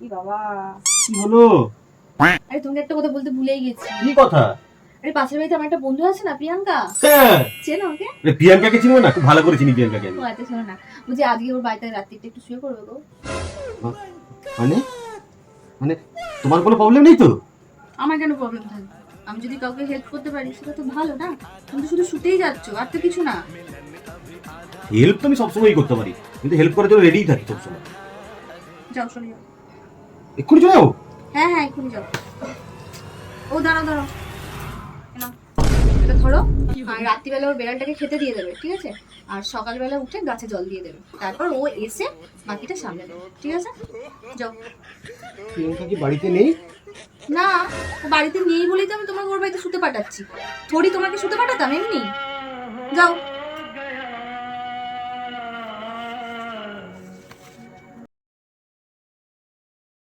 কি বাবা, কি হলো? আরে তোমাকে একটা কথা বলতে ভুলেই গেছি। কি কথা? আরে পাশের বাড়িতে আমার একটা বন্ধু আছে না, প্রিয়াঙ্কা, হ্যাঁ, চেনো ওকে? প্রিয়াঙ্কাকে চিনবো না? খুব ভালো করে চিনি প্রিয়াঙ্কাকে আমি। ও আচ্ছা, শোনো না, বলছি আজকে ওর বাড়িতে রাত্রিটা একটু শুয়ে পড়বে গো। মানে মানে তোমার কোনো প্রবলেম নেই তো? আমার কেন প্রবলেম থাকবে? আমি যদি কাউকে হেল্প করতে পারি সেটা তো ভালো না? তুমি তো শুধু শুতেই যাচ্ছ, আর তো কিছু না। হেল্প তো আমি সবসময়ই করতে পারি, কিন্তু হেল্প করার জন্য রেডিই থাকি সবসময়। যাও, চলে যাও। এক্ষুনি চলে যাবো? হ্যাঁ হ্যাঁ, এক্ষুনি যাও। ও দাঁড়াও দাঁড়াও, নাও, এটা ধরো। আর রাত্রিবেলা ওর বেড়ালটাকে খেতে দিয়ে দেবে, ঠিক আছে? আর সকালবেলা উঠে গাছে জল দিয়ে দেবে, তারপর ও এসে বাকিটা সামলে দেবে, ঠিক আছে? যাও। প্রিয়াঙ্কা কি বাড়িতে নেই? না, ও বাড়িতে নেই বলেই তো আমি তোমাকে ওর বাড়িতে শুতে পাঠাচ্ছি। থোড়ি তোমাকে শুতে পাঠাতাম এমনি। যাও।